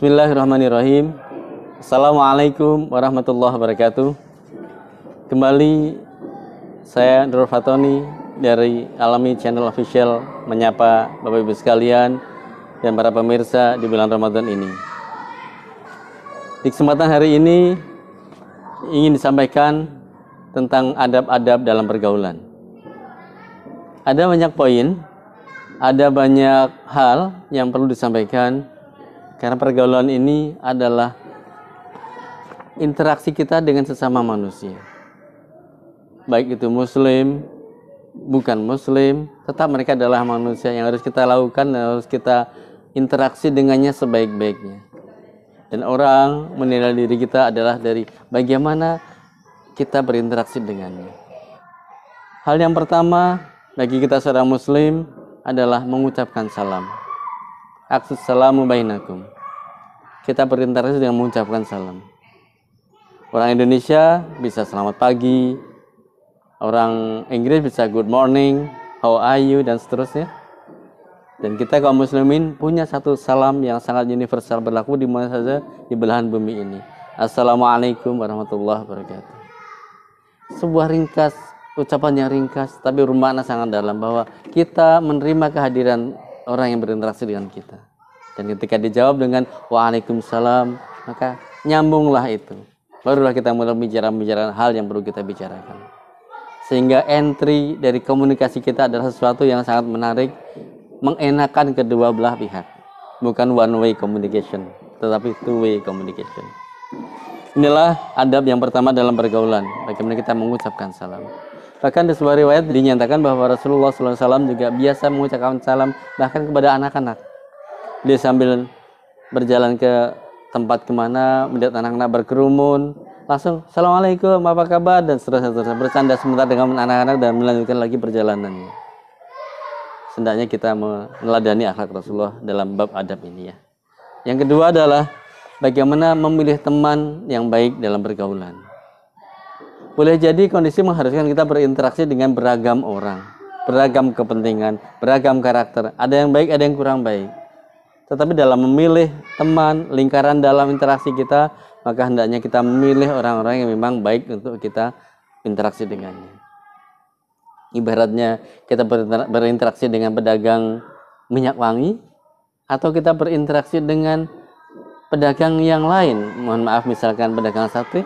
Bismillahirrahmanirrahim. Assalamualaikum warahmatullahi wabarakatuh. Kembali saya Nur Fatoni dari Alami Channel Official menyapa Bapak Ibu sekalian dan para pemirsa di bulan Ramadan ini. Di kesempatan hari ini ingin disampaikan tentang adab-adab dalam pergaulan. Ada banyak poin, ada banyak hal yang perlu disampaikan karena pergaulan ini adalah interaksi kita dengan sesama manusia. Baik itu muslim, bukan muslim, tetap mereka adalah manusia yang harus kita lakukan dan harus kita interaksi dengannya sebaik-baiknya. Dan orang menilai diri kita adalah dari bagaimana kita berinteraksi dengannya. Hal yang pertama bagi kita seorang muslim adalah mengucapkan salam. Assalamu bainakum. Kita berinteraksi dengan mengucapkan salam. Orang Indonesia bisa selamat pagi, orang Inggris bisa good morning, how are you, dan seterusnya. Dan kita kaum muslimin punya satu salam yang sangat universal, berlaku di mana saja di belahan bumi ini. Assalamualaikum warahmatullahi wabarakatuh. Sebuah ringkas, ucapan yang ringkas tapi bermakna sangat dalam, bahwa kita menerima kehadiran orang yang berinteraksi dengan kita. Dan ketika dijawab dengan waalaikumsalam, maka nyambunglah itu. Barulah kita mulai bicara hal yang perlu kita bicarakan. Sehingga entry dari komunikasi kita adalah sesuatu yang sangat menarik, mengenakan kedua belah pihak. Bukan one way communication, tetapi two way communication. Inilah adab yang pertama dalam pergaulan, bagaimana kita mengucapkan salam. Bahkan di sebuah riwayat dinyatakan bahwa Rasulullah SAW juga biasa mengucapkan salam bahkan kepada anak-anak. Dia sambil berjalan ke tempat kemana, melihat anak-anak berkerumun, langsung Assalamualaikum, apa kabar, dan seterusnya, bercanda sebentar dengan anak-anak dan melanjutkan lagi perjalanannya. Hendaknya kita meneladani akhlak Rasulullah dalam bab adab ini ya. Yang kedua adalah bagaimana memilih teman yang baik dalam pergaulan. Boleh jadi kondisi mengharuskan kita berinteraksi dengan beragam orang, beragam kepentingan, beragam karakter. Ada yang baik, ada yang kurang baik. Tetapi dalam memilih teman, lingkaran dalam interaksi kita, maka hendaknya kita memilih orang-orang yang memang baik untuk kita interaksi dengannya. Ibaratnya kita berinteraksi dengan pedagang minyak wangi, atau kita berinteraksi dengan pedagang yang lain. Mohon maaf, misalkan pedagang sate,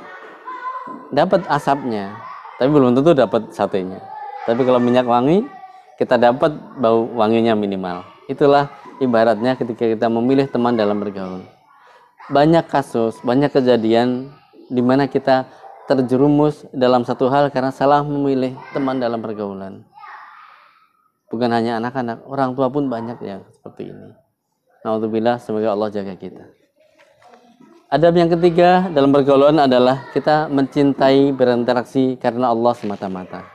dapat asapnya, tapi belum tentu dapat satenya. Tapi kalau minyak wangi, kita dapat bau wanginya minimal. Itulah ibaratnya ketika kita memilih teman dalam bergaul. Banyak kasus, banyak kejadian di mana kita terjerumus dalam satu hal karena salah memilih teman dalam pergaulan. Bukan hanya anak-anak, orang tua pun banyak yang seperti ini. Na'udzubillah, semoga Allah jaga kita. Adab yang ketiga dalam pergaulan adalah kita mencintai berinteraksi karena Allah semata-mata.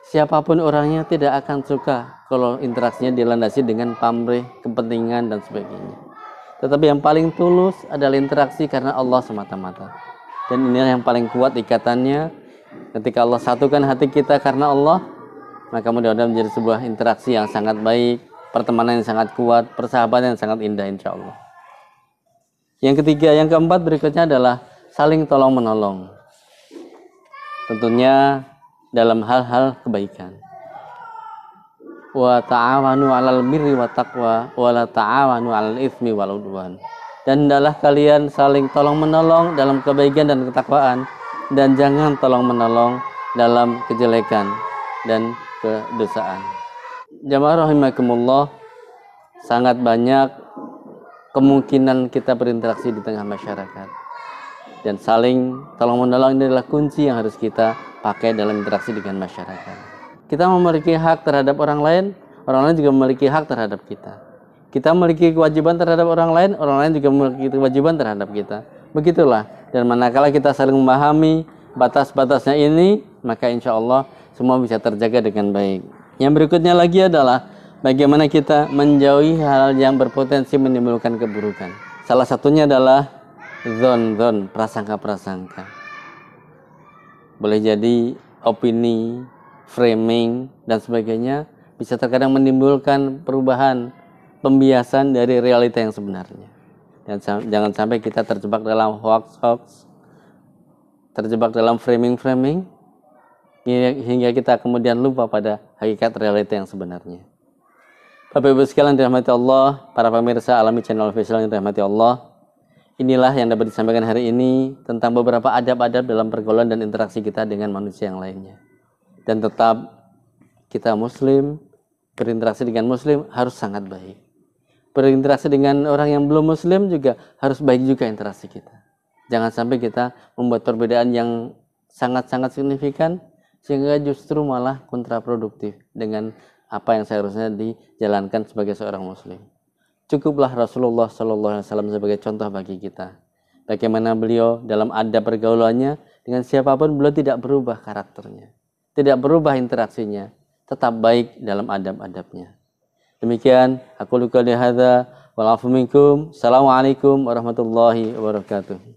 Siapapun orangnya tidak akan suka kalau interaksinya dilandasi dengan pamrih, kepentingan, dan sebagainya. Tetapi yang paling tulus adalah interaksi karena Allah semata-mata. Dan inilah yang paling kuat ikatannya. Ketika Allah satukan hati kita karena Allah, maka mudah-mudahan menjadi sebuah interaksi yang sangat baik, pertemanan yang sangat kuat, persahabatan yang sangat indah insya Allah. Yang ketiga, yang keempat berikutnya adalah saling tolong-menolong. Tentunya dalam hal-hal kebaikan. Wa ta'awanu 'alal birri wa taqwa wa la ta'awanu 'alal itsmi wal 'udwan. Dan hendaklah kalian saling tolong-menolong dalam kebaikan dan ketakwaan, dan jangan tolong-menolong dalam kejelekan dan kedosaan. Jamaah rahimakumullah, sangat banyak kemungkinan kita berinteraksi di tengah masyarakat, dan saling tolong-menolong ini adalah kunci yang harus kita pakai dalam interaksi dengan masyarakat. Kita memiliki hak terhadap orang lain juga memiliki hak terhadap kita. Kita memiliki kewajiban terhadap orang lain juga memiliki kewajiban terhadap kita. Begitulah. Dan manakala kita saling memahami batas-batasnya ini, maka insya Allah semua bisa terjaga dengan baik. Yang berikutnya lagi adalah bagaimana kita menjauhi hal yang berpotensi menimbulkan keburukan. Salah satunya adalah zon, prasangka-prasangka. Boleh jadi opini, framing, dan sebagainya bisa terkadang menimbulkan perubahan, pembiasan dari realita yang sebenarnya. Jangan sampai kita terjebak dalam hoax, terjebak dalam framing, hingga kita kemudian lupa pada hakikat realita yang sebenarnya. Bapak Ibu sekalian dirahmati Allah, para pemirsa Alami Channel Official yang dirahmati Allah, inilah yang dapat disampaikan hari ini tentang beberapa adab-adab dalam pergaulan dan interaksi kita dengan manusia yang lainnya. Dan tetap kita Muslim, berinteraksi dengan Muslim harus sangat baik. Berinteraksi dengan orang yang belum Muslim juga harus baik juga interaksi kita. Jangan sampai kita membuat perbedaan yang sangat-sangat signifikan sehingga justru malah kontraproduktif dengan apa yang seharusnya dijalankan sebagai seorang Muslim. Cukuplah Rasulullah SAW sebagai contoh bagi kita. Bagaimana beliau dalam adab pergaulannya dengan siapapun beliau tidak berubah karakternya, tidak berubah interaksinya, tetap baik dalam adab-adabnya. Demikian aku qouli hadza wal afu minkum. Assalamualaikum warahmatullahi wabarakatuh.